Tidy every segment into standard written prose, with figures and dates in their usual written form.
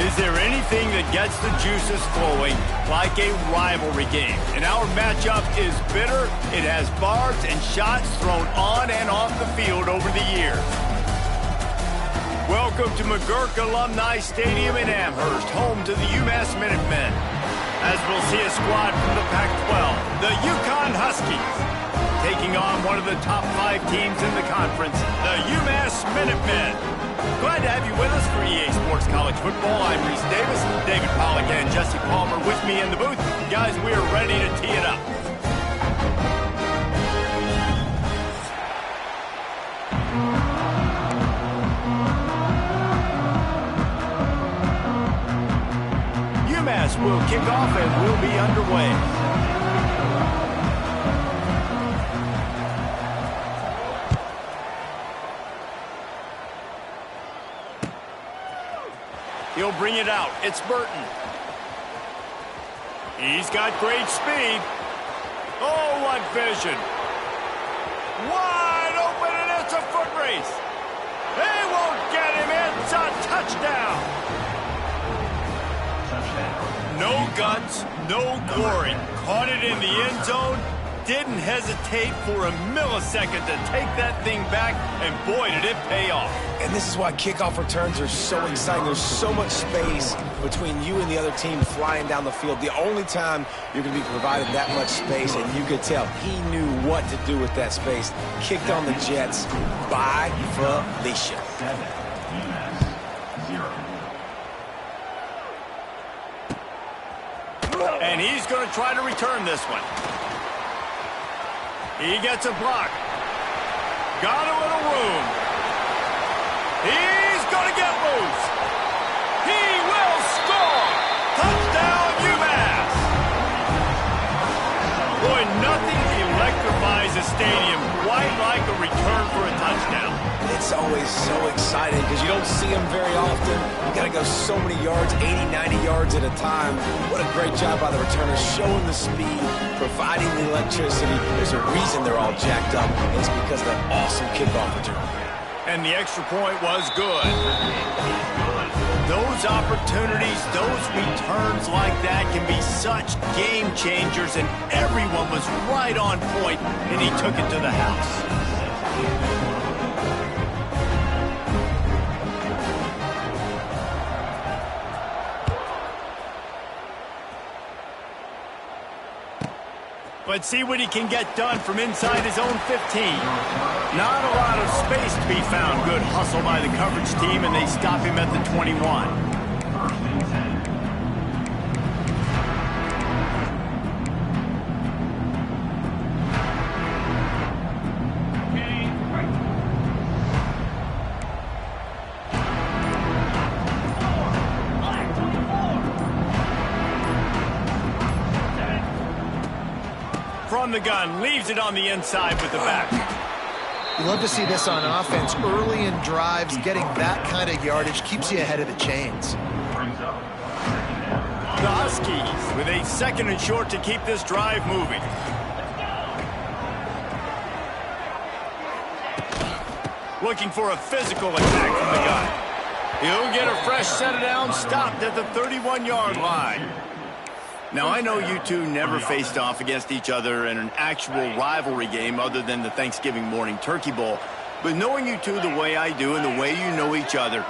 Is there anything that gets the juices flowing like a rivalry game? And our matchup is bitter. It has barbs and shots thrown on and off the field over the years. Welcome to McGurk Alumni Stadium in Amherst, home to the UMass Minutemen. As we'll see a squad from the Pac-12, the Uconn Huskies, taking on one of the top 5 teams in the conference, the UMass Minutemen. Glad to have you with us for EA Sports College Football. I'm Reese Davis, David Pollack and Jesse Palmer with me in the booth. Guys, we are ready to tee it up. UMass will kick off and we'll be underway. He'll bring it out. It's Burton. He's got great speed. Oh, what vision. Wide open, and it's a foot race. They won't get him. It's a touchdown. No guts, no glory. Caught it in the end zone. Didn't hesitate for a millisecond to take that thing back, and boy, did it pay off. And this is why kickoff returns are so exciting. There's so much space between you and the other team flying down the field. The only time you're going to be provided that much space, and you could tell he knew what to do with that space. Kicked on the Jets by Felicia. And he's going to try to return this one. He gets a block. Got him in a room. He's going to get loose. He will score. Touchdown, UMass. Boy, nothing electrifies a stadium quite like a return for a touchdown. It's always so exciting because you don't see them very often. You got to go so many yards, 80, 90 yards at a time. What a great job by the returners, showing the speed, providing the electricity. There's a reason they're all jacked up. It's because of that awesome kickoff return. And the extra point was good. Those opportunities, those returns like that can be such game changers, and everyone was right on point, and he took it to the house. Let's see what he can get done from inside his own 15. Not a lot of space to be found. Good hustle by the coverage team, and they stop him at the 21. From the gun, leaves it on the inside with the back. You love to see this on offense. Early in drives, getting that kind of yardage keeps you ahead of the chains. The Huskies with a 2nd and short to keep this drive moving. Looking for a physical attack from the gun. He'll get a fresh set down, stopped at the 31-yard line. Now, I know you two never faced off against each other in an actual rivalry game other than the Thanksgiving morning Turkey Bowl. But knowing you two the way I do and the way you know each other,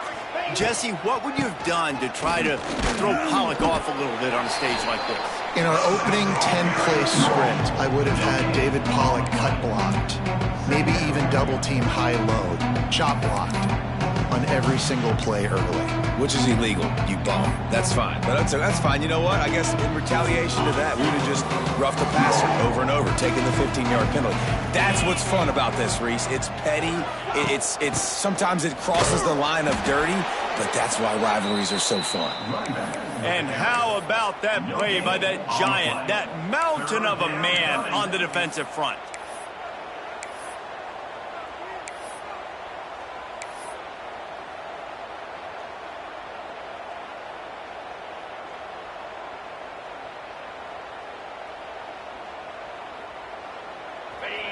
Jesse, what would you have done to try to throw Pollack off a little bit on a stage like this? In our opening 10-play script, I would have had David Pollack cut blocked, maybe even double-team high-low, chop blocked on every single play early. Which is illegal, you bum. That's fine. But that's fine. You know what? I guess in retaliation to that, we would have just roughed the passer over and over, taking the 15-yard penalty. That's what's fun about this, Reese. It's petty. It's sometimes it crosses the line of dirty, but that's why rivalries are so fun. And how about that play by that giant, that mountain of a man on the defensive front?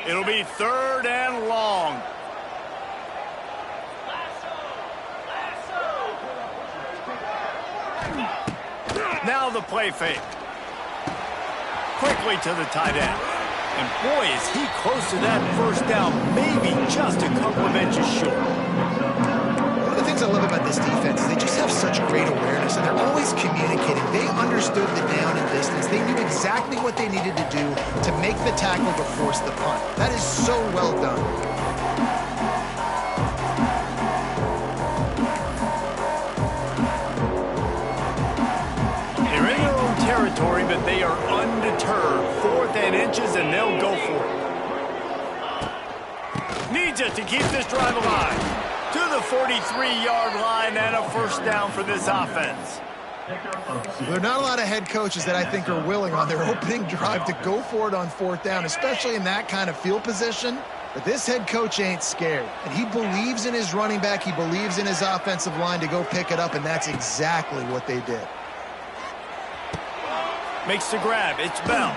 It'll be 3rd and long. Now the play fake. Quickly to the tight end. And boy, is he close to that first down, maybe just a couple of inches short. One of the things I love about this defense is they just have such great awareness, and they're always communicating. They understood the down and distance. They knew exactly what they needed to do to make the tackle to force the punt. That is so well done. Territory, but they are undeterred. 4th and inches, and they'll go for it. Needs it to keep this drive alive. To the 43-yard line and a first down for this offense. There are not a lot of head coaches that I think are willing on their opening drive to go for it on 4th down, especially in that kind of field position. But this head coach ain't scared, and he believes in his running back. He believes in his offensive line to go pick it up, and that's exactly what they did. Makes the grab. It's Bell.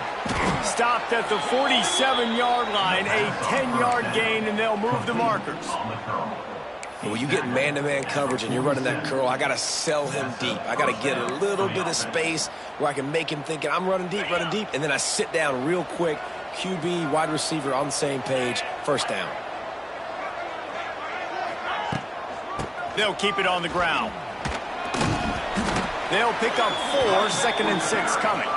Stopped at the 47-yard line. A 10-yard gain, and they'll move the markers. When you get man-to-man coverage and you're running that curl, I got to sell him deep. I got to get a little bit of space where I can make him think I'm running deep, and then I sit down real quick. QB, wide receiver on the same page. First down. They'll keep it on the ground. They'll pick up 4, 2nd and 6 coming.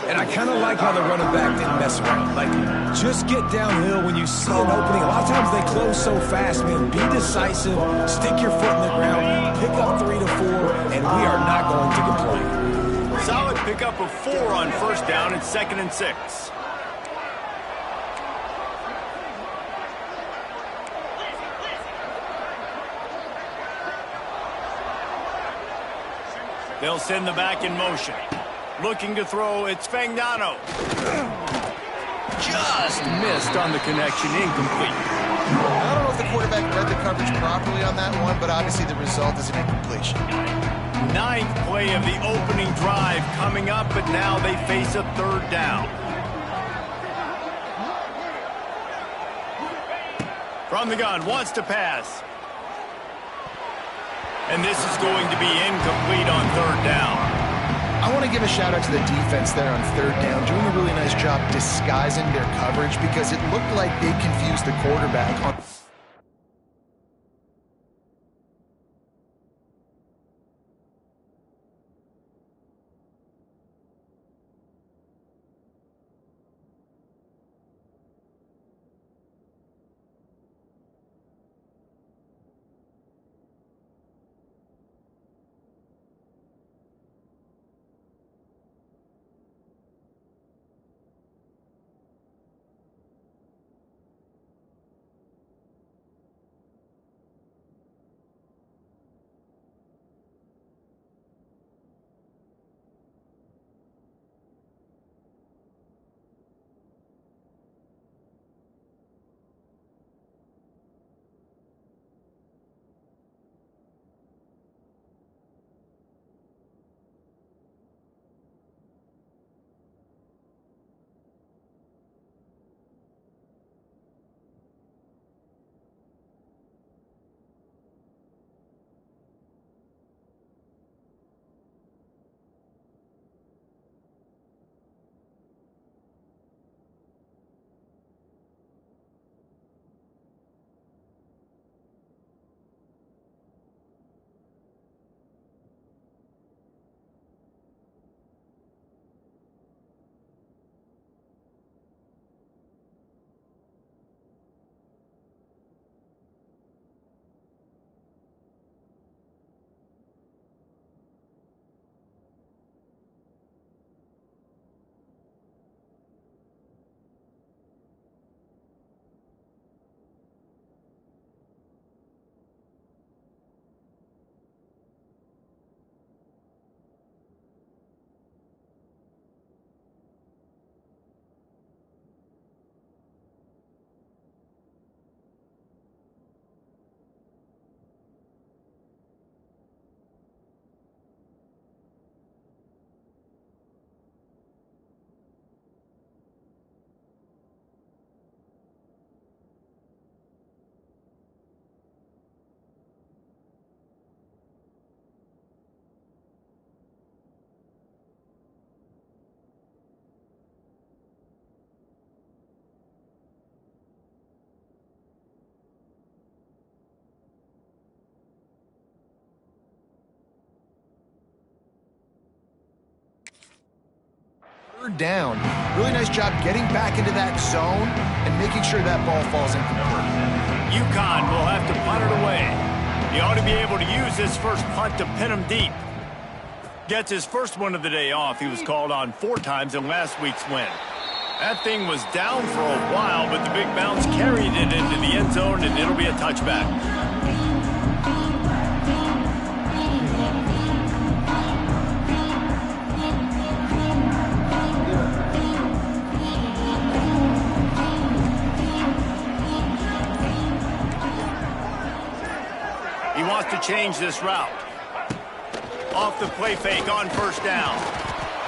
And I kind of like how the running back didn't mess around. Like, just get downhill when you see an opening. A lot of times they close so fast, man. Be decisive, stick your foot in the ground, pick up 3 to 4, and we are not going to complain. Solid pickup of 4 on first down and 2nd and 6. They'll send the back in motion. Looking to throw, it's Fagnano. Just missed on the connection, incomplete. I don't know if the quarterback read the coverage properly on that one, but obviously the result is an incompletion. 9th play of the opening drive coming up, but now they face a 3rd down. From the gun, wants to pass. And this is going to be incomplete on 3rd down. I want to give a shout out to the defense there on 3rd down, doing a really nice job disguising their coverage because it looked like they confused the quarterback on third down. Really nice job getting back into that zone and making sure that ball falls incomplete. Uconn will have to punt it away. He ought to be able to use this first punt to pin him deep. Gets his first one of the day off. He was called on 4 times in last week's win. That thing was down for a while, but the big bounce carried it into the end zone, and it'll be a touchback. He wants to change this route. Off the play fake on first down.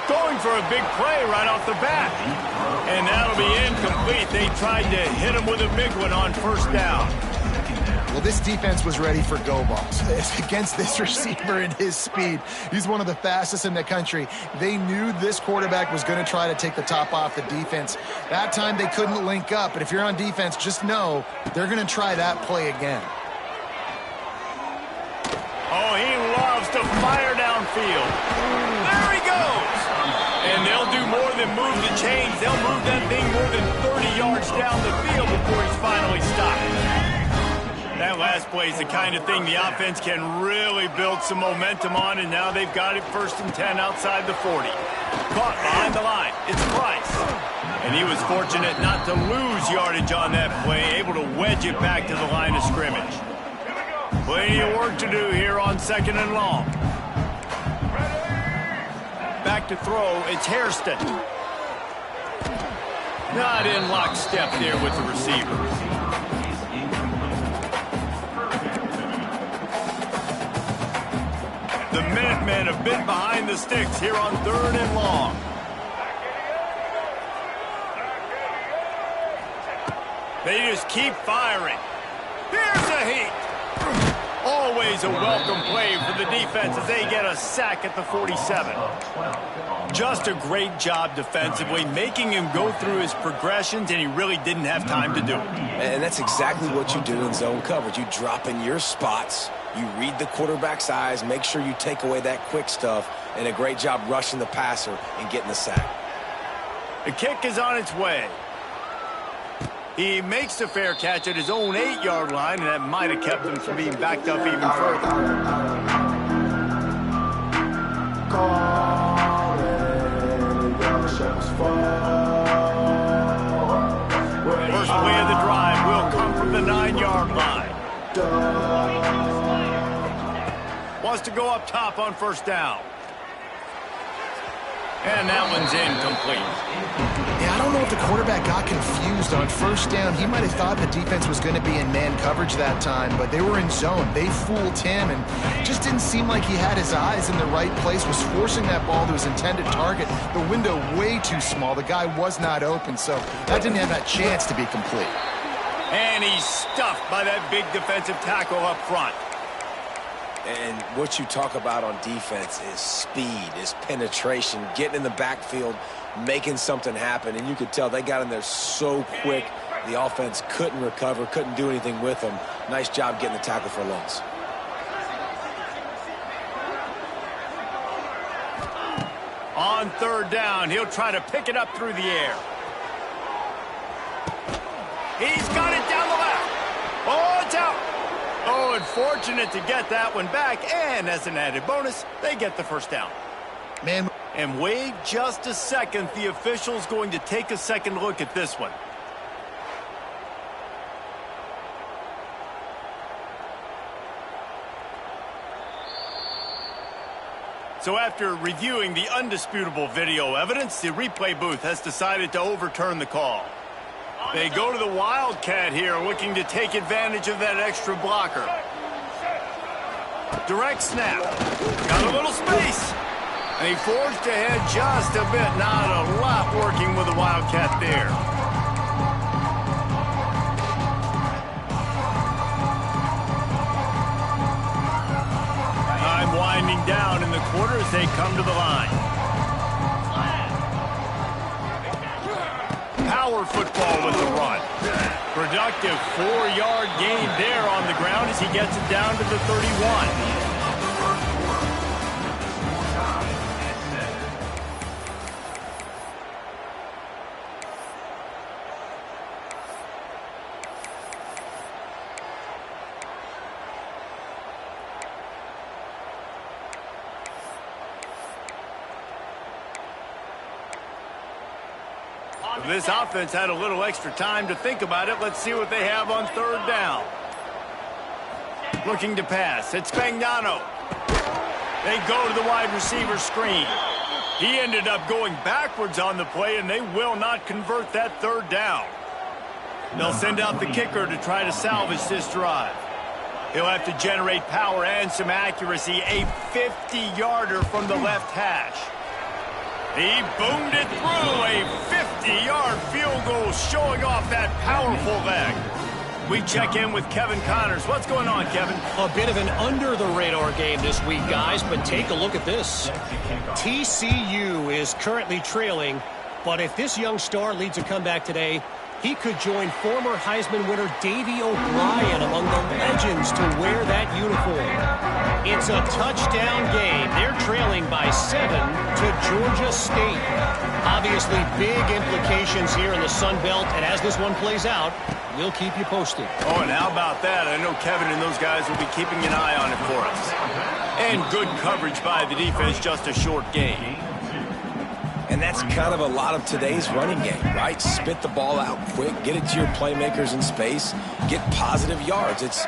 Going for a big play right off the bat. And that'll be incomplete. They tried to hit him with a big one on first down. Well, this defense was ready for go balls. Against this receiver and his speed, he's one of the fastest in the country. They knew this quarterback was going to try to take the top off the defense. That time they couldn't link up, but if you're on defense, just know they're going to try that play again. Oh, he loves to fire downfield. There he goes. And they'll do more than move the chains. They'll move that thing more than 30 yards down the field before he's finally stopped. That last play is the kind of thing the offense can really build some momentum on, and now they've got it 1st and 10 outside the 40. Caught behind the line. It's Price. And he was fortunate not to lose yardage on that play, able to wedge it back to the line of scrimmage. Plenty of work to do here on 2nd and long. Back to throw, it's Hairston. Not in lockstep there with the receiver. The Minutemen a bit behind the sticks here on 3rd and long. They just keep firing. Here's a heat. Always a welcome play for the defense as they get a sack at the 47. Just a great job defensively, making him go through his progressions, and he really didn't have time to do it. And that's exactly what you do in zone coverage. You drop in your spots, you read the quarterback's eyes, make sure you take away that quick stuff, and a great job rushing the passer and getting the sack. The kick is on its way. He makes the fair catch at his own 8-yard line, and that might have kept him from being backed up even further. First play of the drive will come from the 9-yard line. Wants to go up top on first down. And that one's incomplete. Yeah, I don't know if the quarterback got confused on first down. He might have thought the defense was going to be in man coverage that time, but they were in zone. They fooled him, and just didn't seem like he had his eyes in the right place, was forcing that ball to his intended target. The window way too small. The guy was not open, so that didn't have that chance to be complete. And he's stuffed by that big defensive tackle up front. And what you talk about on defense is speed, is penetration, getting in the backfield, making something happen. And you could tell they got in there so quick, the offense couldn't recover, couldn't do anything with them. Nice job getting the tackle for a loss. On 3rd down, he'll try to pick it up through the air. He's got it down the left. Oh, it's out. Oh, and fortunate to get that one back, and as an added bonus, they get the first down. Man. And wait just a second, the official's going to take a second look at this one. So after reviewing the undisputable video evidence, the replay booth has decided to overturn the call. They go to the Wildcat here, looking to take advantage of that extra blocker. Direct snap. Got a little space. And he forged ahead just a bit. Not a lot working with the Wildcat there. Time winding down in the quarter as they come to the line. Power football with the run. Productive 4-yard gain there on the ground as he gets it down to the 31. This offense had a little extra time to think about it. Let's see what they have on third down. Looking to pass. It's Spagnano. They go to the wide receiver screen. He ended up going backwards on the play, and they will not convert that third down. They'll send out the kicker to try to salvage this drive. He'll have to generate power and some accuracy. A 50-yarder from the left hash. He boomed it through. A 50-yard field goal showing off that powerful leg. We check in with Kevin Connors. What's going on, Kevin? A bit of an under-the-radar game this week, guys, but take a look at this. TCU is currently trailing, but if this young star leads a comeback today, he could join former Heisman winner Davey O'Brien among the legends to wear that uniform. It's a touchdown game. They're trailing by 7 to Georgia State. Obviously, big implications here in the Sun Belt, and as this one plays out, we'll keep you posted. Oh, and how about that? I know Kevin and those guys will be keeping an eye on it for us. And good coverage by the defense, just a short gain. And that's kind of a lot of today's running game, right? Spit the ball out quick, get it to your playmakers in space, get positive yards. It's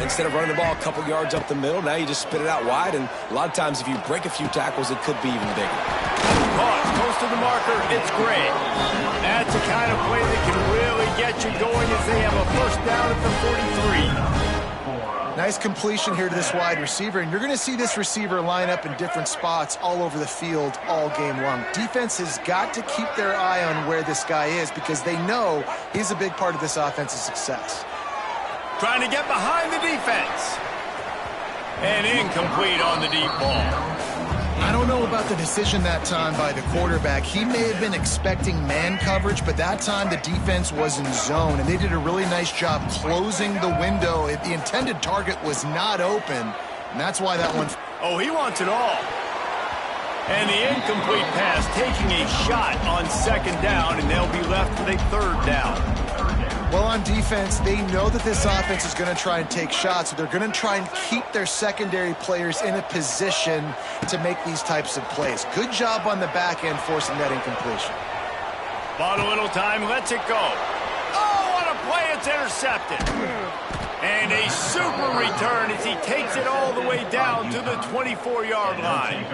instead of running the ball a couple yards up the middle, now you just spit it out wide, and a lot of times if you break a few tackles, it could be even bigger. Caught close to the marker. It's great. That's the kind of play that can really get you going as they have a first down at the 43. Nice completion here to this wide receiver, and you're going to see this receiver line up in different spots all over the field all game long. Defense has got to keep their eye on where this guy is because they know he's a big part of this offense's success. Trying to get behind the defense. And incomplete on the deep ball. I don't know about the decision that time by the quarterback. He may have been expecting man coverage, but that time the defense was in zone, and they did a really nice job closing the window. If the intended target was not open, and that's why that one... Oh, he wants it all. And the incomplete pass taking a shot on second down, and they'll be left with a third down. Well, on defense, they know that this offense is going to try and take shots, so they're going to try and keep their secondary players in a position to make these types of plays. Good job on the back end forcing that incompletion. Bought a little time, lets it go. Oh, what a play, it's intercepted. And a super return as he takes it all the way down to the 24-yard line.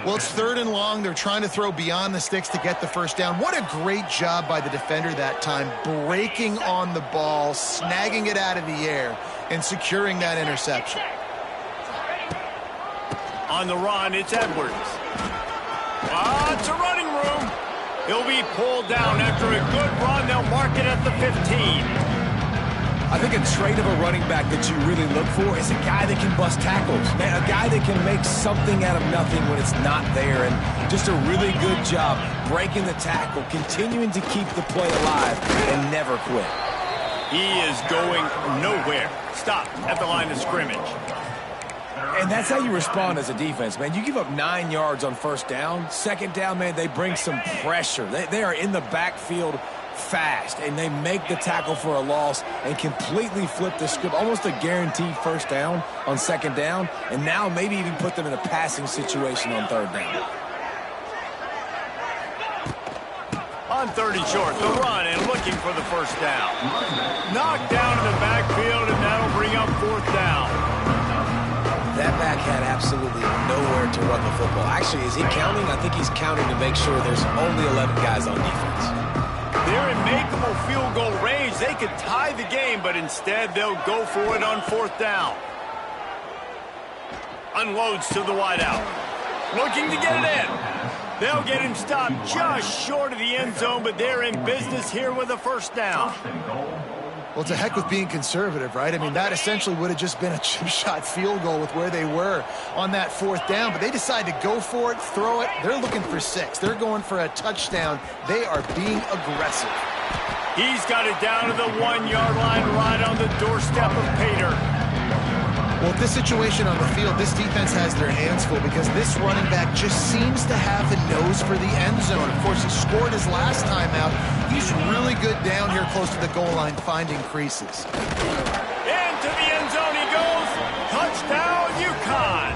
Well, it's third and long. They're trying to throw beyond the sticks to get the first down. What a great job by the defender that time, breaking on the ball, snagging it out of the air, and securing that interception. On the run, it's Edwards. It's a running room. He'll be pulled down after a good run. They'll mark it at the 15. I think a trait of a running back that you really look for is a guy that can bust tackles. Man, a guy that can make something out of nothing when it's not there. And just a really good job breaking the tackle, continuing to keep the play alive, and never quit. He is going nowhere. Stop at the line of scrimmage. And that's how you respond as a defense, man. You give up 9 yards on first down. Second down, man, they bring some pressure. They are in the backfield fast, and they make the tackle for a loss and completely flip the script. Almost a guaranteed first down on second down, and now maybe even put them in a passing situation on third down. On 30 short, the run and looking for the first down. Knocked down in the backfield, and that'll bring up fourth down. That back had absolutely nowhere to run the football. Actually, is he counting? I think he's counting to make sure there's only 11 guys on defense. They're in makeable field goal range. They could tie the game, but instead they'll go for it on fourth down. Unloads to the wideout. Looking to get it in. They'll get him stopped just short of the end zone, but they're in business here with a first down. Well, it's a heck with being conservative, right? I mean, that essentially would have just been a chip shot field goal with where they were on that fourth down, but they decide to go for it, throw it. They're looking for 6. They're going for a touchdown. They are being aggressive. He's got it down to the 1-yard line right on the doorstep of Pater. Well, with this situation on the field, this defense has their hands full because this running back just seems to have a nose for the end zone. Of course, he scored his last time out. He's really good down here close to the goal line, finding creases. Into the end zone he goes. Touchdown, Uconn.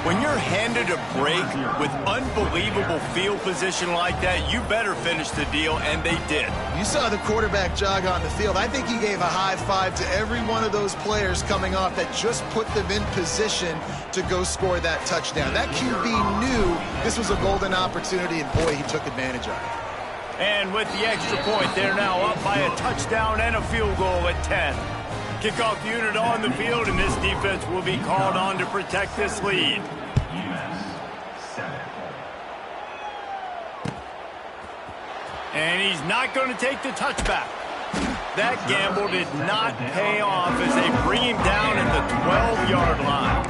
When you're handed a break with unbelievable field position like that, you better finish the deal, and they did. You saw the quarterback jog on the field. I think he gave a high five to every one of those players coming off that just put them in position to go score that touchdown. That QB knew this was a golden opportunity, and boy, he took advantage of it. And with the extra point, they're now up by a touchdown and a field goal at 10. Kickoff unit on the field, and this defense will be called on to protect this lead. And he's not going to take the touchback. That gamble did not pay off as they bring him down at the 12-yard line.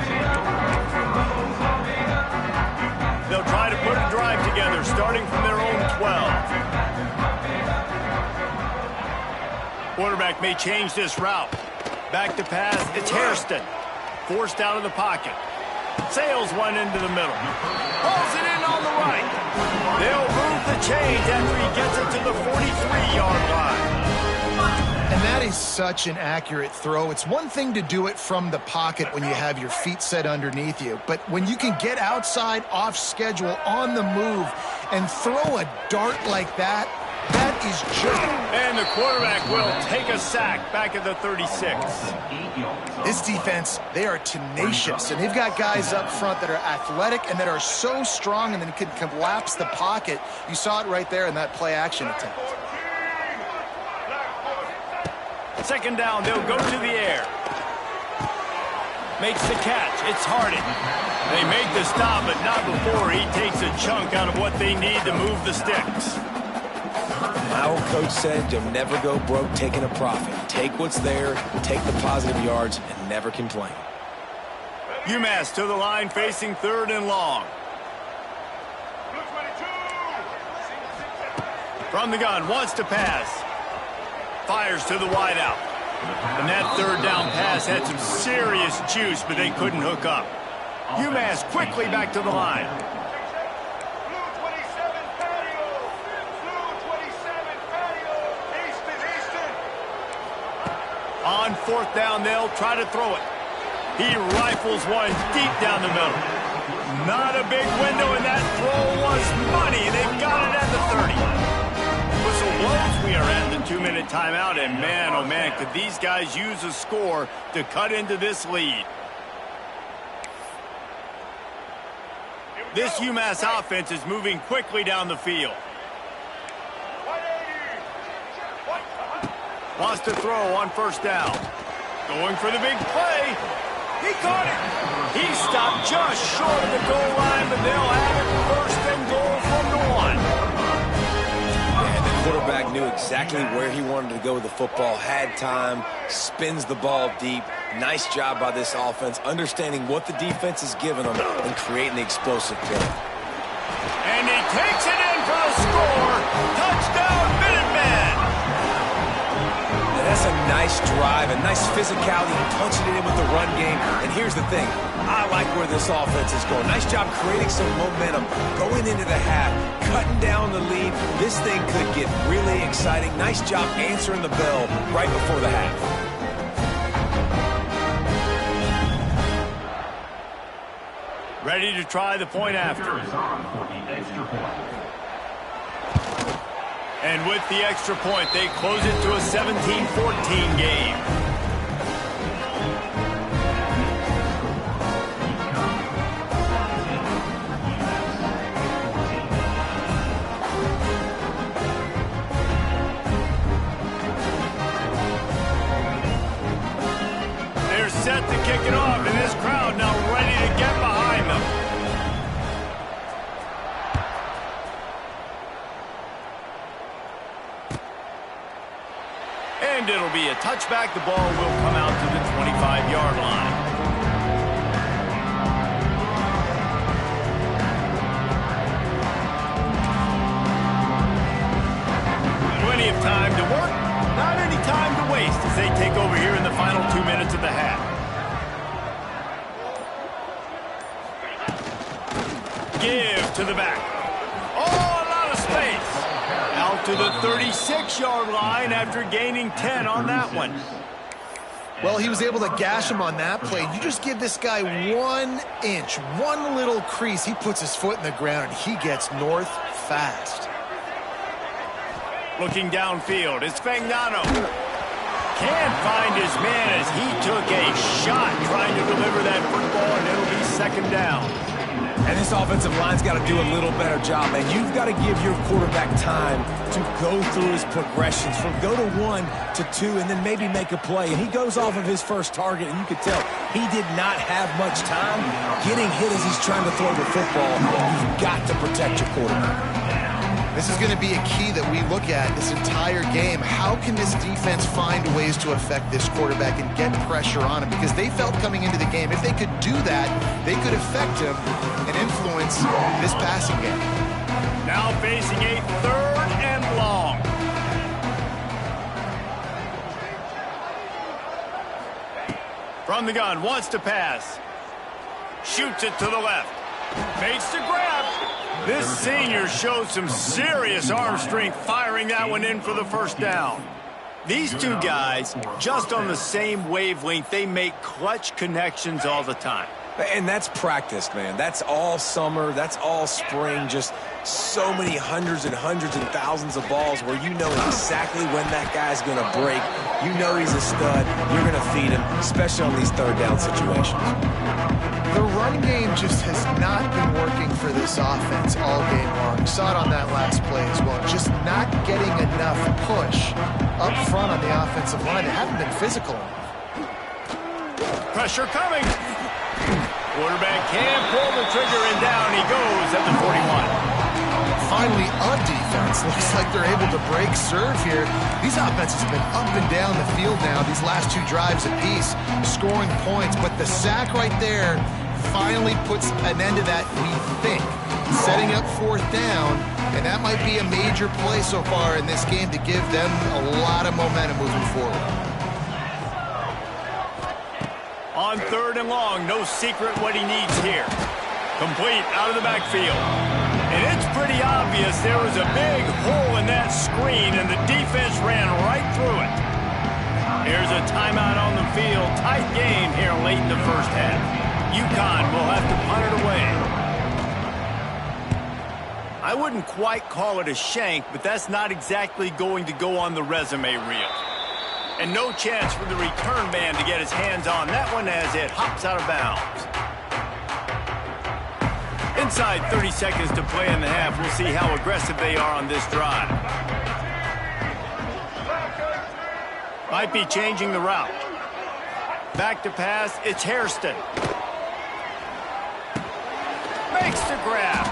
They'll try to put a drive together, starting from their own 12. Quarterback may change this route. Back to pass, it's Hairston. Forced out of the pocket. Sails one into the middle. Pulls it in on the right. They'll move the chains after he gets it to the 43-yard line. And that is such an accurate throw. It's one thing to do it from the pocket when you have your feet set underneath you, but when you can get outside, off schedule, on the move, and throw a dart like that, that is just... And the quarterback will take a sack back at the 36. This defense, they are tenacious, and they've got guys up front that are athletic and that are so strong and then can collapse the pocket. You saw it right there in that play-action attempt. Second down, they'll go to the air. Makes the catch. It's Harding. They make the stop, but not before he takes a chunk out of what they need to move the sticks. My old coach said you'll never go broke taking a profit. Take what's there, take the positive yards, and never complain. UMass to the line facing 3rd and long. From the gun, wants to pass. Fires to the wideout. And that 3rd down pass had some serious juice, but they couldn't hook up. UMass quickly back to the line. On 4th down, they'll try to throw it. He rifles one deep down the middle. Not a big window, and that throw was money. They've got it at the 30. Whistle blows. We are at the 2-minute timeout, and man, oh man, could these guys use a score to cut into this lead. This UMass offense is moving quickly down the field. Wants to throw on 1st down. Going for the big play. He caught it. He stopped just short of the goal line, but they'll have it 1st and goal from the 1. And the quarterback knew exactly where he wanted to go with the football, had time, spins the ball deep. Nice job by this offense, understanding what the defense is giving them and creating the explosive play. And he takes it in for the score. Touchdown, Minutemen. That's a nice drive, a nice physicality, punching it in with the run game. And here's the thing, I like where this offense is going. Nice job creating some momentum, going into the half, cutting down the lead. This thing could get really exciting. Nice job answering the bell right before the half. Ready to try the point after. And with the extra point, they close it to a 17-14 game. They're set to kick it off, and this crowd now ready to get behind them. And it'll be a touchback. The ball will come out to the 25-yard line. Plenty of time to work, not any time to waste as they take over here in the final 2 minutes of the half. Give to the back. Oh, a lot of space. Out to the 36-yard line after gaining 10 on that one. Well, he was able to gash him on that play. You just give this guy 1 inch, one little crease, he puts his foot in the ground, and he gets north fast. Looking downfield, it's Fagnano. Can't find his man as he took a shot trying to deliver that football, and it'll be second down. And this offensive line's got to do a little better job, man. You've got to give your quarterback time to go through his progressions from go to 1 to 2 and then maybe make a play. And he goes off of his first target, and you can tell he did not have much time getting hit as he's trying to throw the football. You've got to protect your quarterback. This is going to be a key that we look at this entire game. How can this defense find ways to affect this quarterback and get pressure on him? Because they felt coming into the game, if they could do that, they could affect him and influence this passing game. Now facing a 3rd and long. From the gun, wants to pass. Shoots it to the left. Fakes the grab. This senior showed some serious arm strength firing that one in for the first down. These two guys, just on the same wavelength, they make clutch connections all the time. And that's practice, man. That's all summer. That's all spring. Just so many hundreds and thousands of balls where you know exactly when that guy's going to break. You know he's a stud. You're going to feed him, especially on these 3rd down situations. The run game just has not been working for this offense all game long. You saw it on that last play as well. Just not getting enough push up front on the offensive line. They haven't been physical enough. Pressure coming. Quarterback can't pull the trigger, and down he goes at the 41. Finally, on defense, looks like they're able to break serve here. These offenses have been up and down the field now, these last 2 drives apiece, scoring points. But the sack right there finally puts an end to that, we think. Setting up 4th down, and that might be a major play so far in this game to give them a lot of momentum moving forward. On 3rd and long, no secret what he needs here. Complete out of the backfield. And it's pretty obvious there was a big hole in that screen, and the defense ran right through it. Here's a timeout on the field. Tight game here late in the first half. Uconn will have to punt it away. I wouldn't quite call it a shank, but that's not exactly going to go on the resume reel. And no chance for the return man to get his hands on that one as it hops out of bounds. Inside 30 seconds to play in the half. We'll see how aggressive they are on this drive. Might be changing the route. Back to pass, it's Hairston. Makes the grab.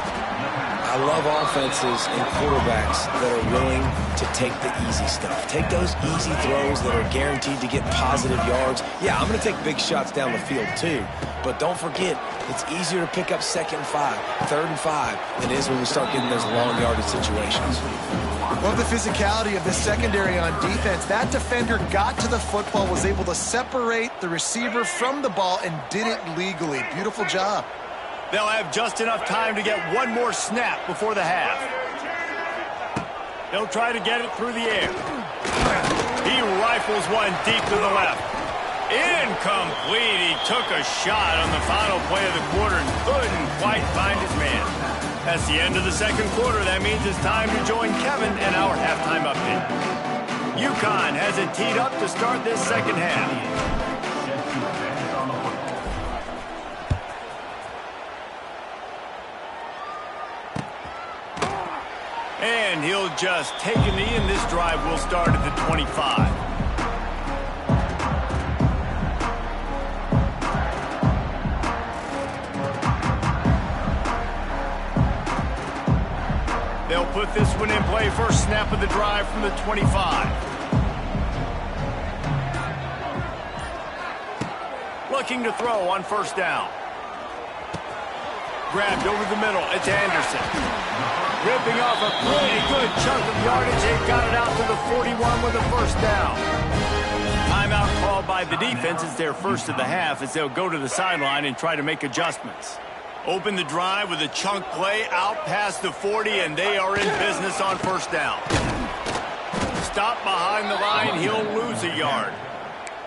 I love offenses and quarterbacks that are willing to take the easy stuff. Take those easy throws that are guaranteed to get positive yards. Yeah, I'm going to take big shots down the field too. But don't forget, it's easier to pick up 2nd and 5, 3rd and 5 than it is when we start getting those long yardage situations. Love the physicality of the secondary on defense. That defender got to the football, was able to separate the receiver from the ball, and did it legally. Beautiful job. They'll have just enough time to get one more snap before the half. They'll try to get it through the air. He rifles one deep to the left. Incomplete. He took a shot on the final play of the quarter and couldn't quite find his man. That's the end of the 2nd quarter. That means it's time to join Kevin in our halftime update. Uconn has it teed up to start this 2nd half. And he'll just take a knee, and this drive will start at the 25. They'll put this one in play. First snap of the drive from the 25. Looking to throw on 1st down. Grabbed over the middle. It's Anderson. Ripping off a pretty good chunk of yardage. They've got it out to the 41 with a 1st down. Timeout called by the defense. It's their first of the half as they'll go to the sideline and try to make adjustments. Open the drive with a chunk play out past the 40, and they are in business on 1st down. Stop behind the line. He'll lose a yard.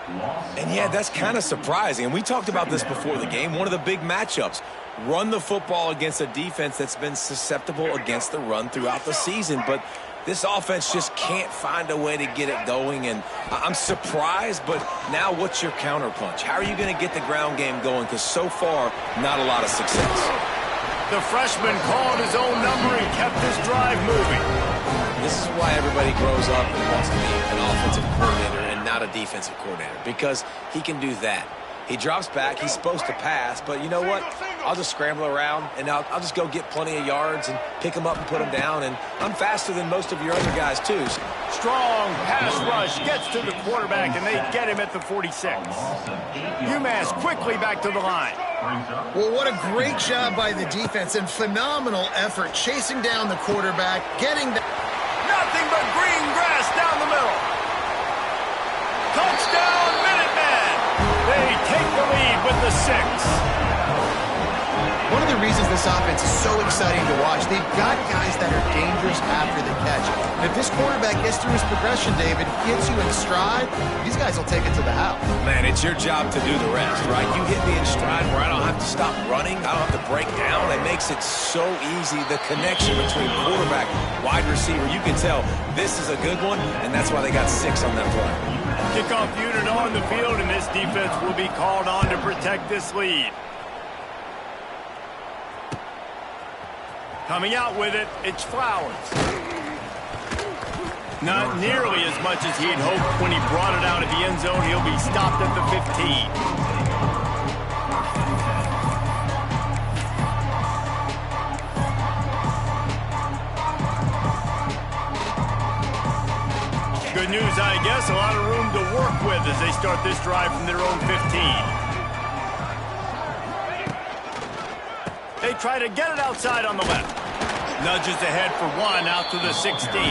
And yeah, that's kind of surprising. And we talked about this before the game. One of the big matchups. Run the football against a defense that's been susceptible against the run throughout the season. But this offense just can't find a way to get it going. And I'm surprised, but now what's your counterpunch? How are you going to get the ground game going? Because so far, not a lot of success. The freshman called his own number and kept this drive moving. This is why everybody grows up and wants to be an offensive coordinator and not a defensive coordinator, because he can do that. He drops back. He's supposed to pass, but you know what? I'll just scramble around, and I'll just go get plenty of yards and pick them up and put them down, and I'm faster than most of your other guys, too. Strong pass rush gets to the quarterback, and they get him at the 46. UMass quickly back to the line. Well, what a great job by the defense and phenomenal effort chasing down the quarterback, getting the... Nothing but green grass down the middle. Touchdown, Minutemen. They take the lead with the 6. One of the reasons this offense is so exciting to watch, they've got guys that are dangerous after the catch. And if this quarterback gets through his progression, David, gets you in stride, these guys will take it to the house. Man, it's your job to do the rest, right? You hit me in stride where I don't have to stop running. I don't have to break down. It makes it so easy. The connection between quarterback, wide receiver, you can tell this is a good one, and that's why they got 6 on that play. Kickoff unit on the field, and this defense will be called on to protect this lead. Coming out with it, it's Flowers. Not nearly as much as he'd hoped when he brought it out of the end zone. He'll be stopped at the 15. Good news, I guess. A lot of room to work with as they start this drive from their own 15. They try to get it outside on the left. Nudges ahead for 1 out to the 16.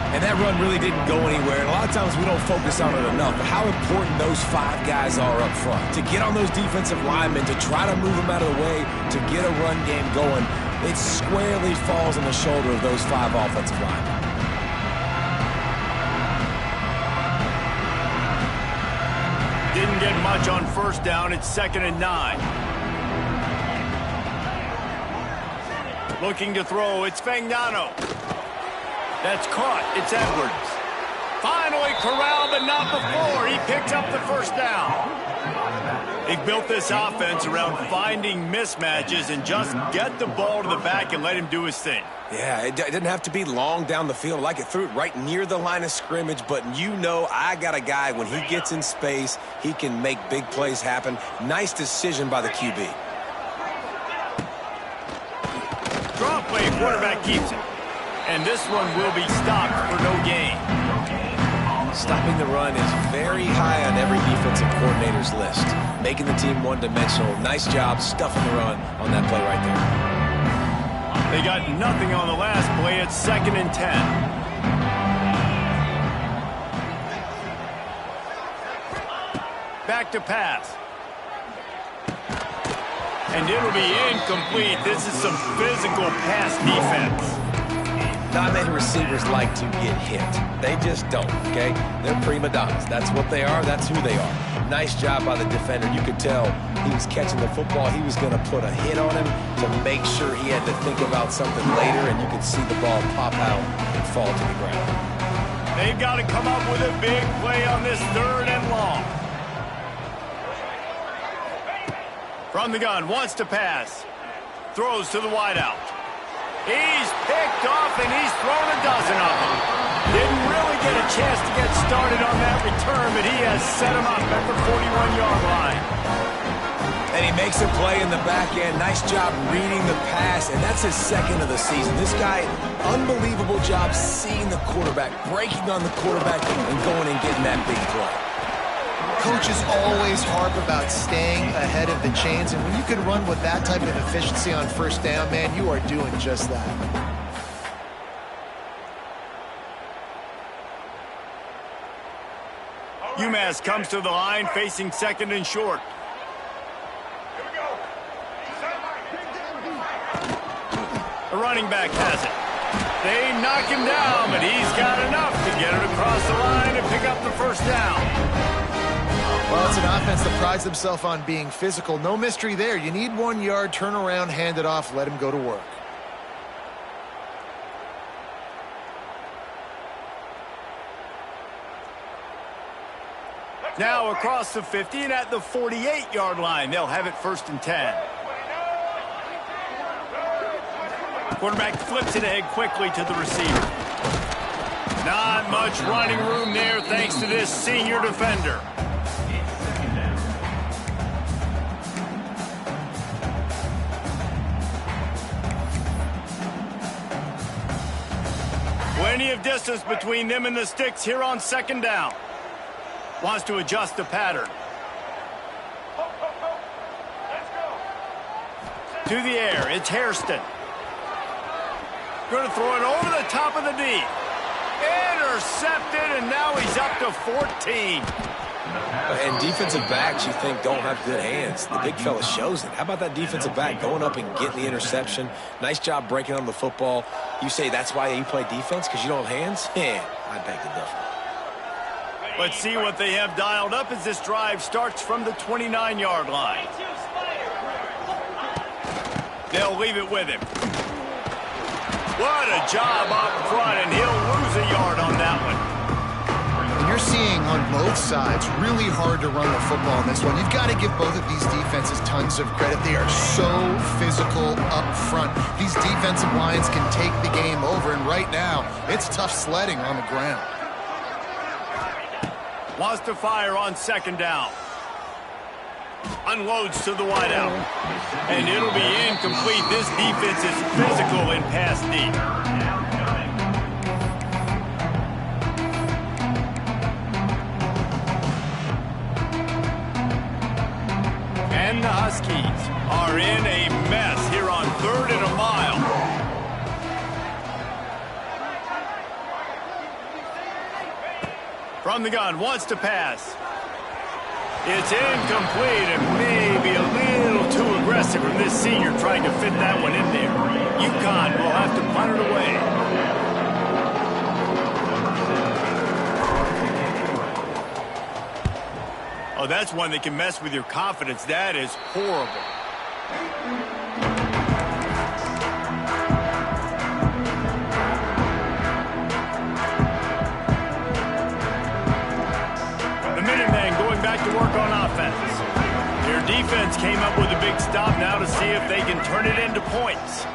And that run really didn't go anywhere. And a lot of times we don't focus on it enough. But how important those 5 guys are up front. To get on those defensive linemen, to try to move them out of the way, to get a run game going, it squarely falls on the shoulder of those 5 offensive linemen. Didn't get much on first down. It's 2nd and 9. Looking to throw, it's Fagnano. That's caught, it's Edwards. Finally corralled, but not before. He picked up the first down. They built this offense around finding mismatches and just get the ball to the back and let him do his thing. Yeah, it didn't have to be long down the field. Like it threw it right near the line of scrimmage, but you know I got a guy, when he gets in space, he can make big plays happen. Nice decision by the QB. Draw play, quarterback keeps it. And this one will be stopped for no gain. Stopping the run is very high on every defensive coordinator's list. Making the team one-dimensional. Nice job stuffing the run on that play right there. They got nothing on the last play. It's 2nd and 10. Back to pass. And it'll be incomplete. This is some physical pass defense. Not many receivers like to get hit. They just don't, okay? They're prima donnas. That's what they are. That's who they are. Nice job by the defender. You could tell he was catching the football. He was going to put a hit on him to make sure he had to think about something later, and you could see the ball pop out and fall to the ground. They've got to come up with a big play on this 3rd and long. From the gun, wants to pass. Throws to the wideout. He's picked off, and he's thrown a dozen of them. Didn't really get a chance to get started on that return, but he has set him up at the 41-yard line. And he makes a play in the back end. Nice job reading the pass, and that's his 2nd of the season. This guy, unbelievable job seeing the quarterback, breaking on the quarterback, and going and getting that big play. Coaches always harp about staying ahead of the chains, and when you can run with that type of efficiency on first down, man, you are doing just that. UMass comes to the line, facing 2nd and short. The running back has it. They knock him down, but he's got enough to get it across the line and pick up the first down. Well, it's an offense that prides themselves on being physical. No mystery there. You need 1 yard, turn around, hand it off, let him go to work. Now across the 50 and at the 48-yard line, they'll have it 1st and 10. Quarterback flips it ahead quickly to the receiver. Not much running room there thanks to this senior defender. Plenty of distance between them and the sticks here on 2nd down. Wants to adjust the pattern. To the air, it's Hairston. Going to throw it over the top of the D. Intercepted, and now he's up to 14. And defensive backs, you think, don't have good hands. The big fella shows it. How about that defensive back going up and getting the interception? Nice job breaking on the football. You say that's why you play defense, because you don't have hands? Yeah, I beg to differ. Let's see what they have dialed up as this drive starts from the 29-yard line. They'll leave it with him. What a job up front, and he'll lose a yard on that one. And you're seeing on both sides really hard to run the football in this one. You've got to give both of these defenses tons of credit. They are so physical up front. These defensive lines can take the game over, and right now, it's tough sledding on the ground. Wants to fire on 2nd down. Unloads to the wideout. And it'll be incomplete. This defense is physical in pass deep. And the Huskies are in a mess here on 3rd and a mile. From the gun, wants to pass. It's incomplete and maybe a little too aggressive from this senior trying to fit that one in there. Uconn will have to punt it away. Oh, that's one that can mess with your confidence. That is horrible. To work on offense. Their defense came up with a big stop now to see if they can turn it into points.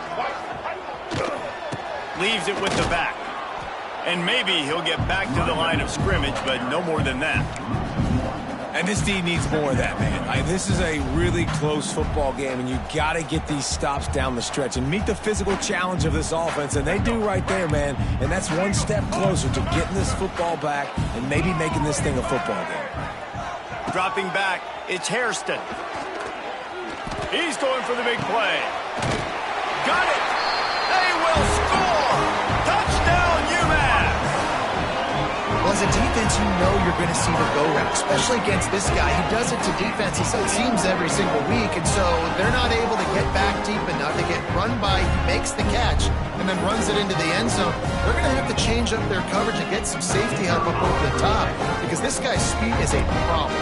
Leaves it with the back. And maybe he'll get back to the line of scrimmage, but no more than that. And this D needs more of that, man. This is a really close football game, and you got to get these stops down the stretch and meet the physical challenge of this offense, and they do right there, man. And that's one step closer to getting this football back and maybe making this thing a football game. Dropping back, it's Hairston. He's going for the big play. Got it! They will score! Touchdown, UMass! Well, as a defense, you know you're going to see the go route, especially against this guy. He does it to defenses, it seems, every single week, and so they're not able to get back deep enough to get run by. He makes the catch and then runs it into the end zone. They're going to have to change up their coverage and get some safety help up over the top because this guy's speed is a problem.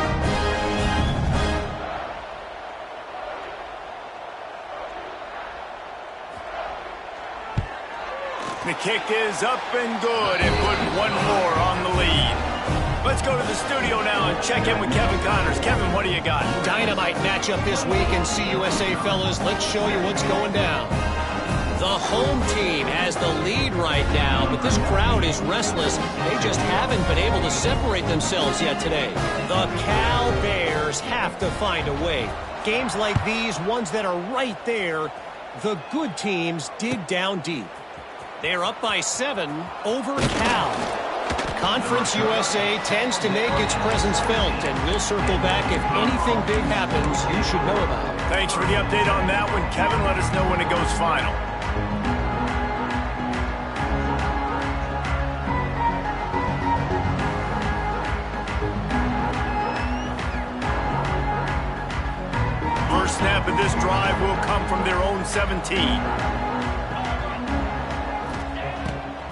The kick is up and good and put one more on the lead. Let's go to the studio now and check in with Kevin Connors. Kevin, what do you got? Dynamite matchup this week in CUSA, fellas. Let's show you what's going down. The home team has the lead right now, but this crowd is restless. They just haven't been able to separate themselves yet today. The Cal Bears have to find a way. Games like these, ones that are right there, the good teams dig down deep. They're up by 7 over Cal. Conference USA tends to make its presence felt, and we'll circle back if anything big happens you should know about. Thanks for the update on that one, Kevin. Let us know when it goes final. First snap of this drive will come from their own 17.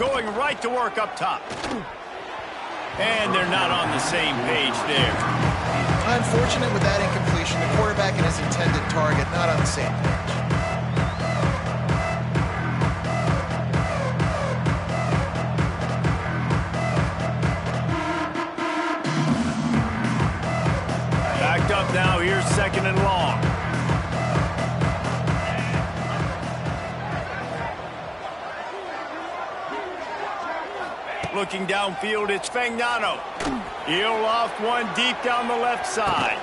going right to work up top. And they're not on the same page there. Unfortunate with that incompletion. The quarterback and his intended target not on the same page. Backed up now. Here's 2nd and long. Looking downfield, it's Fagnano. He'll loft one deep down the left side.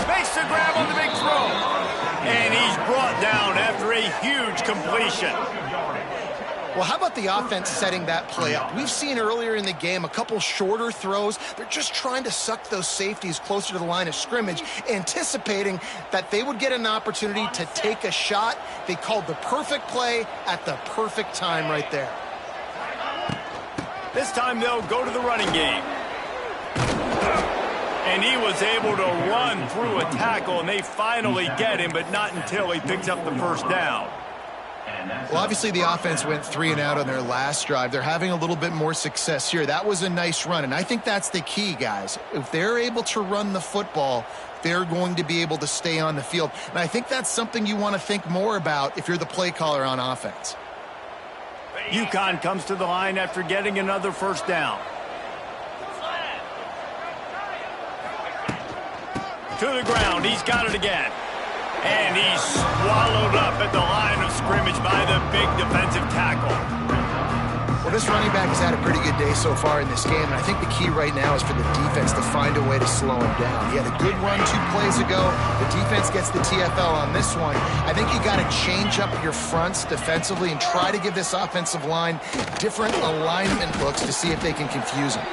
Makes the grab on the big throw. And he's brought down after a huge completion. Well, how about the offense setting that play up? We've seen earlier in the game a couple shorter throws. They're just trying to suck those safeties closer to the line of scrimmage, anticipating that they would get an opportunity to take a shot. They called the perfect play at the perfect time right there. This time they'll go to the running game. And he was able to run through a tackle, and they finally get him, but not until he picks up the first down. Well, obviously the offense went 3 and out on their last drive. They're having a little bit more success here. That was a nice run, and I think that's the key, guys. If they're able to run the football, they're going to be able to stay on the field. And I think that's something you want to think more about if you're the play caller on offense. Uconn comes to the line after getting another first down. To the ground. He's got it again. And he's swallowed up at the line of scrimmage by the big defensive tackle. Well, this running back has had a pretty good day so far in this game, and I think the key right now is for the defense to find a way to slow him down. He had a good run 2 plays ago. The defense gets the TFL on this one. I think you got to change up your fronts defensively and try to give this offensive line different alignment looks to see if they can confuse him.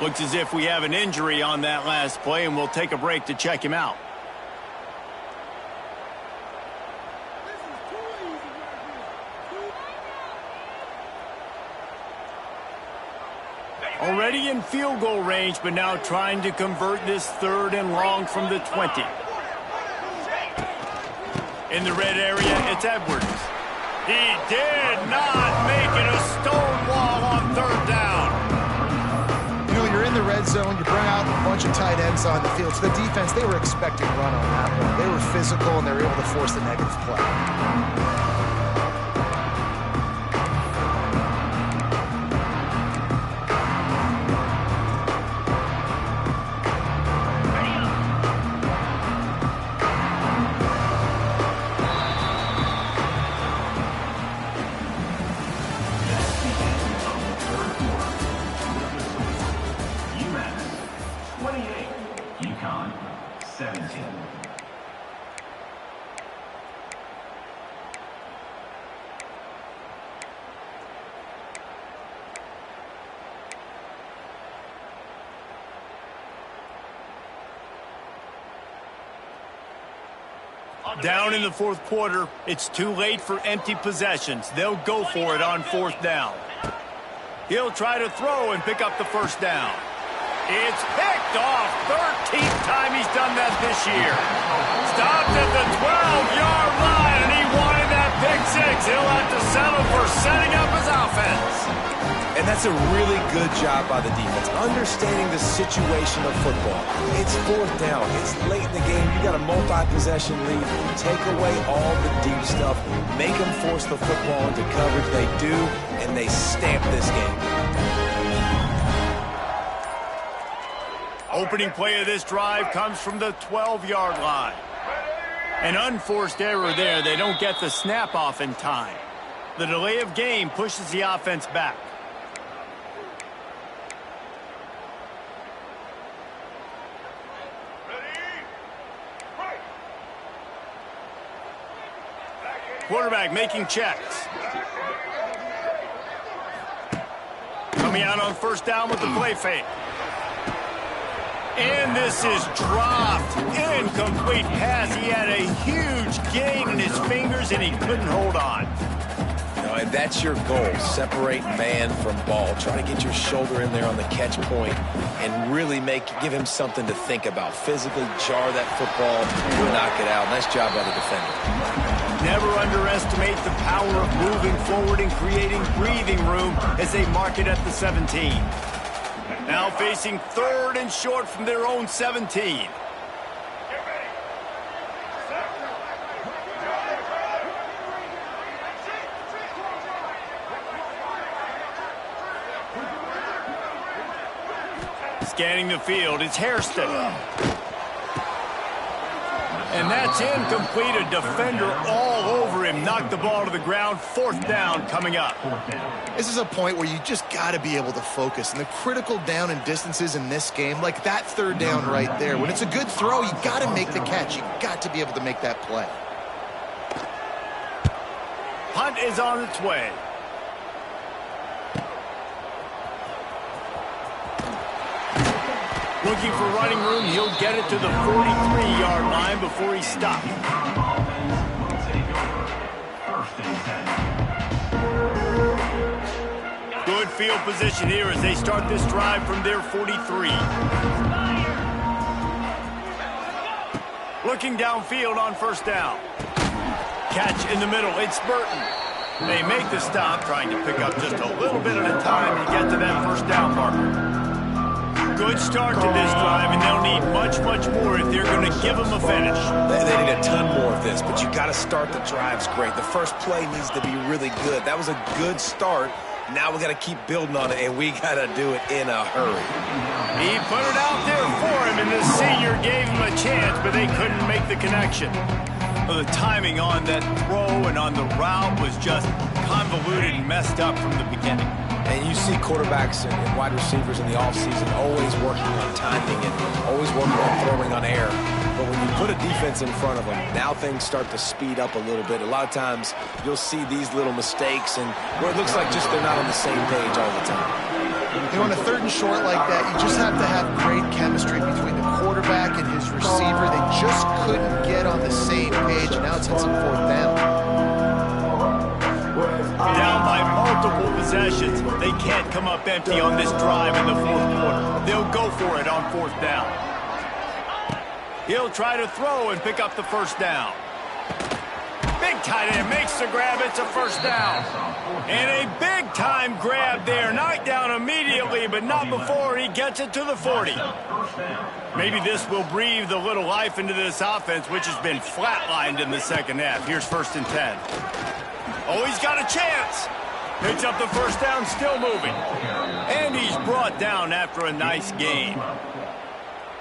Looks as if we have an injury on that last play, and we'll take a break to check him out. Already in field goal range, but now trying to convert this 3rd and long from the 20. In the red area, it's Edwards. He did not make it a stone wall on 3rd down. You know, you're in the red zone, you bring out a bunch of tight ends on the field. So the defense, they were expecting a run on that one. They were physical, and they were able to force the negative play. UMass 28, Uconn 17. Down in the 4th quarter, it's too late for empty possessions. They'll go for it on 4th down. He'll try to throw and pick up the first down. It's picked off. 13th time he's done that this year. Stopped at the 12-yard line, and he wanted that pick 6. He'll have to settle for setting up his offense. And that's a really good job by the defense, understanding the situation of football. It's 4th down. It's late in the game. You got a multi-possession lead. Take away all the deep stuff. Make them force the football into coverage. They do, and they stamp this game. Opening play of this drive comes from the 12-yard line. An unforced error there. They don't get the snap off in time. The delay of game pushes the offense back. Quarterback making checks. Coming out on 1st down with the play fake. And this is dropped. Incomplete pass. He had a huge gain in his fingers, and he couldn't hold on. No, and that's your goal. Separate man from ball. Try to get your shoulder in there on the catch point and really give him something to think about. Physically jar that football, knock it out. Nice job by the defender. Never underestimate the power of moving forward and creating breathing room as they mark it at the 17. Now facing 3rd and short from their own 17. Scanning the field, it's Hairston. And that's incomplete. A defender all over him. Knocked the ball to the ground. 4th down coming up. This is a point where you just got to be able to focus. And the critical down and distances in this game, like that 3rd down right there, when it's a good throw, you got to make the catch. You got to be able to make that play. Punt is on its way. Looking for running room, he'll get it to the 43-yard line before he stopped. Good field position here as they start this drive from their 43. Looking downfield on 1st down. Catch in the middle, it's Burton. They make the stop, trying to pick up just a little bit at a time to get to that 1st down marker. Good start to this drive, and they'll need much, much more if they're going to give them a finish. They need a ton more of this, but you got to start the drives great. The first play needs to be really good. That was a good start. Now we got to keep building on it, and we got to do it in a hurry. He put it out there for him, and the senior gave him a chance, but they couldn't make the connection. Well, the timing on that throw and on the route was just convoluted and messed up from the beginning. And you see quarterbacks and wide receivers in the offseason always working on timing and always working on throwing on air. But when you put a defense in front of them, now things start to speed up a little bit. A lot of times you'll see these little mistakes and where it looks like just they're not on the same page all the time. You know, on a 3rd and short like that, you just have to have great chemistry between the quarterback and his receiver. They just couldn't get on the same page, and now it's on 4th down. Down by multiple possessions. They can't come up empty on this drive in the 4th quarter. They'll go for it on 4th down. He'll try to throw and pick up the 1st down. Big tight end makes the grab. It's a 1st down. And a big-time grab there. Knocked down immediately, but not before he gets it to the 40. Maybe this will breathe a little life into this offense, which has been flatlined in the 2nd half. Here's 1st and 10. Oh, he's got a chance. Picks up the 1st down, still moving. And he's brought down after a nice gain.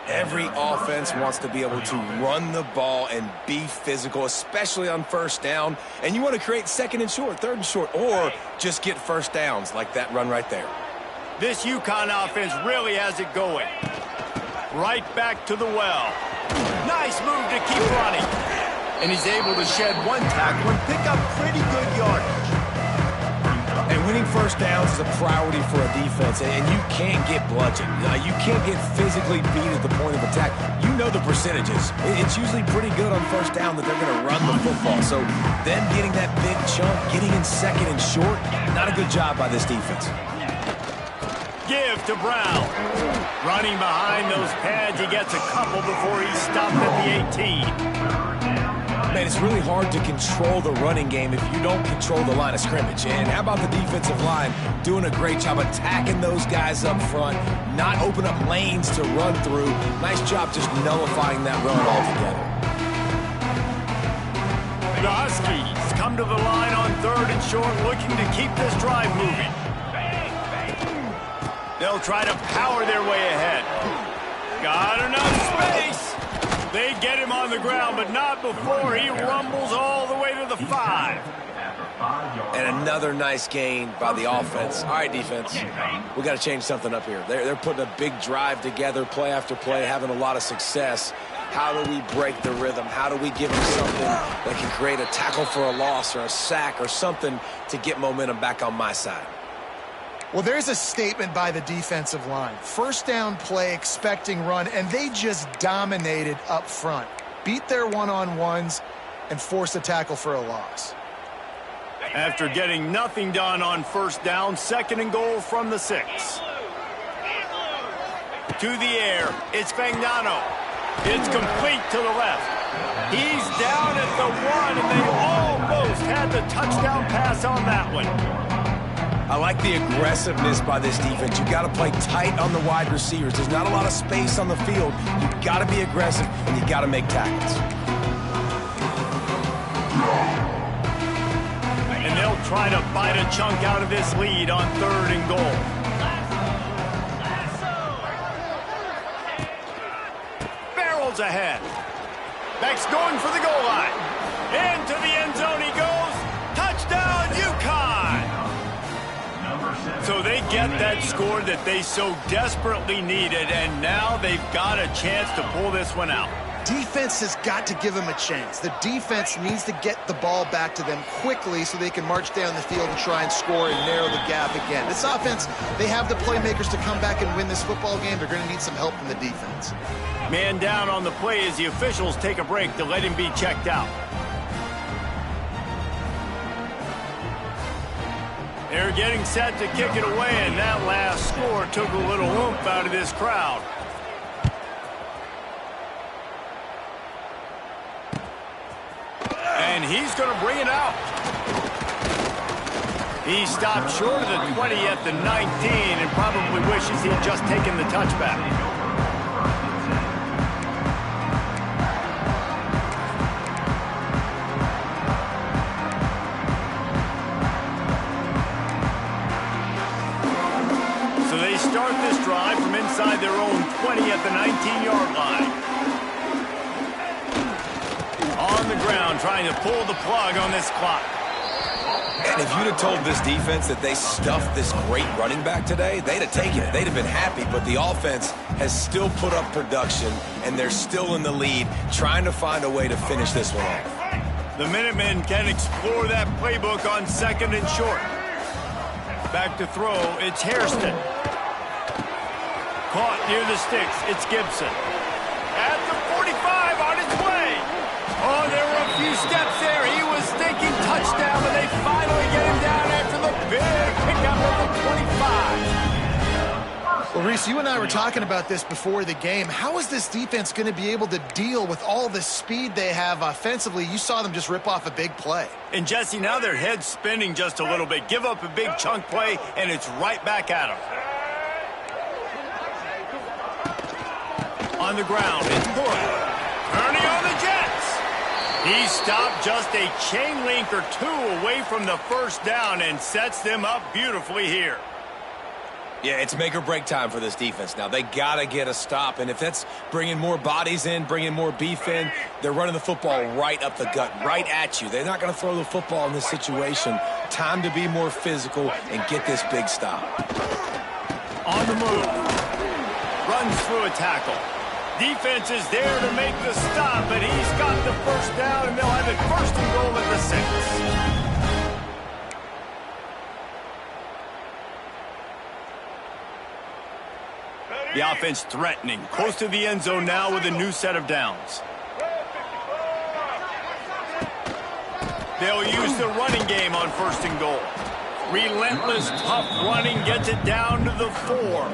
Every offense wants to be able to run the ball and be physical, especially on 1st down. And you want to create 2nd and short, 3rd and short, or just get 1st downs like that run right there. This Uconn offense really has it going. Right back to the well. Nice move to keep running. And he's able to shed 1 tackle and pick up pretty good yardage. And winning 1st downs is a priority for a defense, and you can't get bludgeoned. You can't get physically beat at the point of attack. You know the percentages. It's usually pretty good on 1st down that they're going to run the football. So them getting that big chunk, getting in 2nd and short, not a good job by this defense. Give to Brown. Running behind those pads, he gets a couple before he's stopped at the 18. Man, it's really hard to control the running game if you don't control the line of scrimmage. And how about the defensive line doing a great job attacking those guys up front, not open up lanes to run through. Nice job just nullifying that run altogether. The Huskies come to the line on 3rd and short, looking to keep this drive moving. They'll try to power their way ahead. Got enough space. They get him on the ground, but not before he rumbles all the way to the 5. And another nice gain by the offense. All right, defense, we got to change something up here. They're putting a big drive together, play after play, having a lot of success. How do we break the rhythm? How do we give them something that can create a tackle for a loss or a sack or something to get momentum back on my side? Well, there's a statement by the defensive line. 1st down play, expecting run, and they just dominated up front. Beat their one-on-ones and forced a tackle for a loss. After getting nothing done on first down, 2nd and goal from the 6. To the air, it's Fagnano. It's complete to the left. He's down at the 1, and they almost had the touchdown pass on that one. I like the aggressiveness by this defense. You've got to play tight on the wide receivers. There's not a lot of space on the field. You've got to be aggressive, and you've got to make tackles. And they'll try to bite a chunk out of this lead on 3rd and goal. Barrels ahead. Beck's going for the goal line. Into the end zone he goes. Touchdown, Uconn! So they get that score that they so desperately needed, and now they've got a chance to pull this one out. Defense has got to give them a chance. The defense needs to get the ball back to them quickly so they can march down the field and try and score and narrow the gap again. This offense, they have the playmakers to come back and win this football game. They're going to need some help from the defense. Man down on the play as the officials take a break to let him be checked out. They're getting set to kick it away, and that last score took a little oomph out of this crowd. And he's going to bring it out. He stopped short of the 20 at the 19 and probably wishes he'd just taken the touchback. So they start this drive from inside their own 20 at the 19-yard line. On the ground, trying to pull the plug on this clock. And if you'd have told this defense that they stuffed this great running back today, they'd have taken it. They'd have been happy, but the offense has still put up production, and they're still in the lead, trying to find a way to finish this one off. The Minutemen can explore that playbook on 2nd and short. Back to throw, it's Hairston. Caught near the sticks, it's Gibson. At the 45, on its way. Oh, there were a few steps there. He was thinking touchdown, but they finally get him down after the big pickup of the 25. Well, Reese, you and I were talking about this before the game. How is this defense going to be able to deal with all the speed they have offensively? You saw them just rip off a big play. And, Jesse, now their head's spinning just a little bit. Give up a big chunk play, and it's right back at them. On the ground, it's Boyd. Ernie on the Jets. He stopped just a chain link or two away from the first down and sets them up beautifully here. Yeah, it's make or break time for this defense now. They got to get a stop, and if that's bringing more bodies in, bringing more beef in, they're running the football right up the gut, right at you. They're not going to throw the football in this situation. Time to be more physical and get this big stop. On the move. Runs through a tackle. Defense is there to make the stop, but he's got the first down, and they'll have it 1st and goal at the 6. The offense threatening, close to the end zone now with a new set of downs. They'll use the running game on 1st and goal. Relentless, tough running gets it down to the 4.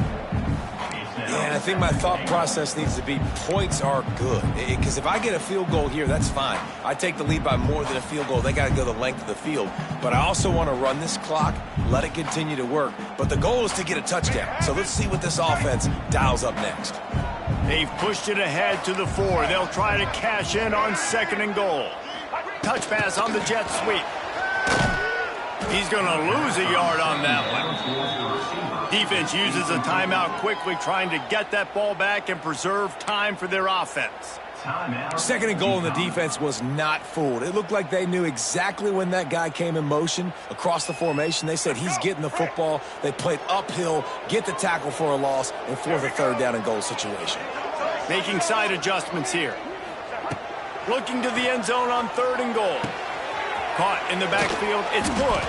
And I think my thought process needs to be points are good. Because if I get a field goal here, that's fine. I take the lead by more than a field goal. They got to go the length of the field. But I also want to run this clock, let it continue to work. But the goal is to get a touchdown. So let's see what this offense dials up next. They've pushed it ahead to the 4. They'll try to cash in on 2nd and goal. Touch pass on the jet sweep. He's going to lose a yard on that one. Defense uses a timeout quickly, trying to get that ball back and preserve time for their offense. 2nd and goal, and the defense was not fooled. It looked like they knew exactly when that guy came in motion across the formation. They said he's getting the football. They played uphill, get the tackle for a loss, and force a 3rd down and goal situation. Making side adjustments here. Looking to the end zone on 3rd and goal. Caught in the backfield, it's Wood.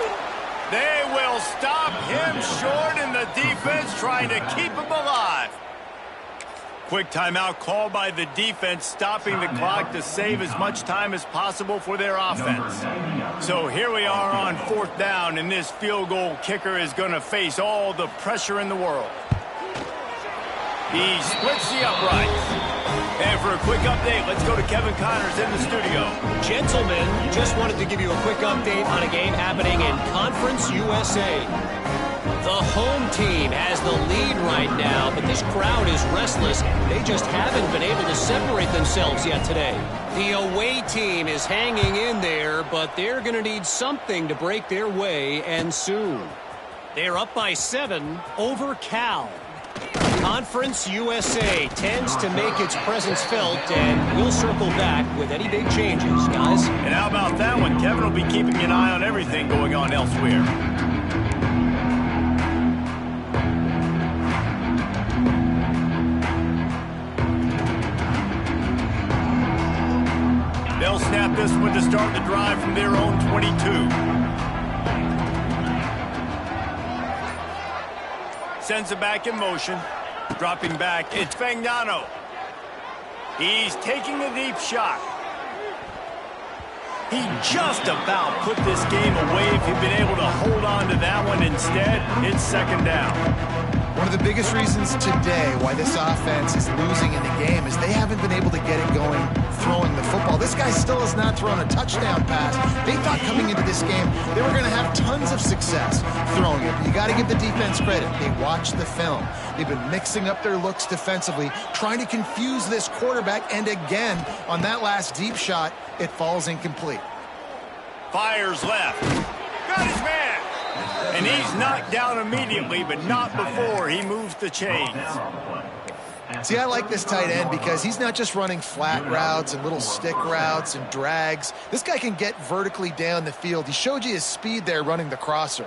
They will stop him short, and the defense trying to keep him alive. Quick timeout called by the defense, stopping the clock to save as much time as possible for their offense. So here we are on 4th down, and this field goal kicker is going to face all the pressure in the world. He splits the uprights. And for a quick update, let's go to Kevin Connors in the studio. Gentlemen, just wanted to give you a quick update on a game happening in Conference USA. The home team has the lead right now, but this crowd is restless. They just haven't been able to separate themselves yet today. The away team is hanging in there, but they're going to need something to break their way, and soon. They're up by 7 over Cal. Conference USA tends to make its presence felt, and we'll circle back with any big changes, guys. And how about that one? Kevin will be keeping an eye on everything going on elsewhere. They'll snap this one to start the drive from their own 22. Sends it back in motion. Dropping back, it's Fagnano. He's taking a deep shot. He just about put this game away if he'd been able to hold on to that one. Instead, it's 2nd down. One of the biggest reasons today why this offense is losing in the game is they haven't been able to get it going throwing the football. This guy still has not thrown a touchdown pass. They thought coming into this game they were going to have tons of success throwing it. You got to give the defense credit. They watched the film. They've been mixing up their looks defensively, trying to confuse this quarterback, and again, on that last deep shot, it falls incomplete. Fires left. Got his man. And he's knocked down immediately, but not before he moves the chains. See, I like this tight end because he's not just running flat routes and little stick routes and drags. This guy can get vertically down the field. He showed you his speed there running the crosser.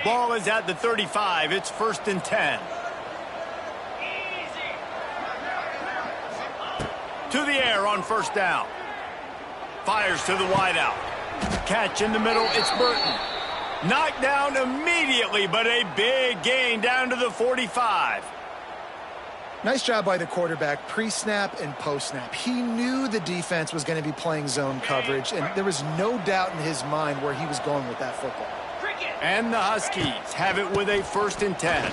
Ball is at the 35. It's 1st and 10. To the air on 1st down. Fires to the wideout. Catch in the middle. It's Burton. Knocked down immediately, but a big gain down to the 45. Nice job by the quarterback, pre-snap and post-snap. He knew the defense was going to be playing zone coverage, and there was no doubt in his mind where he was going with that football. And the Huskies have it with a 1st and 10.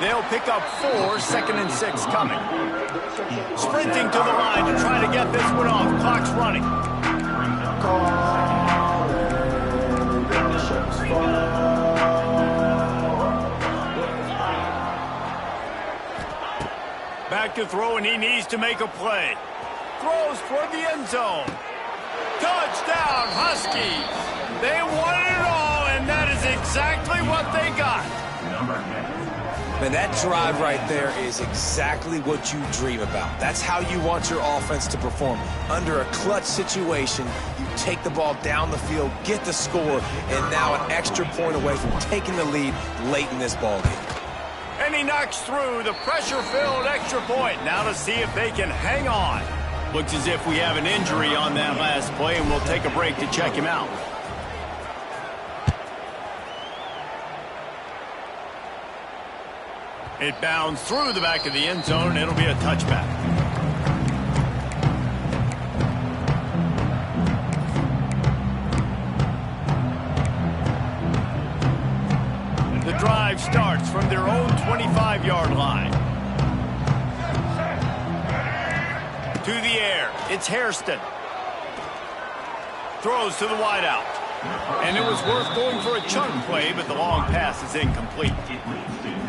They'll pick up 4, 2nd and 6 coming. Sprinting to the line to try to get this one off. Clock's running. Back to throw, and he needs to make a play. Throws toward the end zone. Touchdown, Huskies. They wanted it all, and that is exactly what they got. Man, that drive right there is exactly what you dream about. That's how you want your offense to perform. Under a clutch situation, you take the ball down the field, get the score, and now an extra point away from taking the lead late in this ball game. And he knocks through the pressure-filled extra point. Now to see if they can hang on. Looks as if we have an injury on that last play, and we'll take a break to check him out. It bounds through the back of the end zone, and it'll be a touchback. The drive starts from their own 25-yard line. To the air, it's Hairston. Throws to the wideout. And it was worth going for a chunk play, but the long pass is incomplete.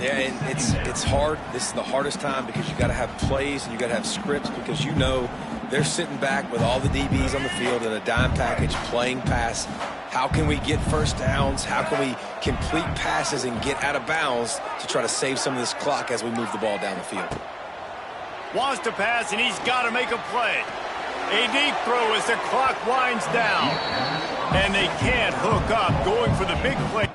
Yeah, and it's hard. This is the hardest time because you got to have plays and you got to have scripts because you know they're sitting back with all the DBs on the field in a dime package playing pass. How can we get first downs? How can we complete passes and get out of bounds to try to save some of this clock as we move the ball down the field? Wants to pass, and he's got to make a play. A deep throw as the clock winds down. And they can't hook up, going for the big play.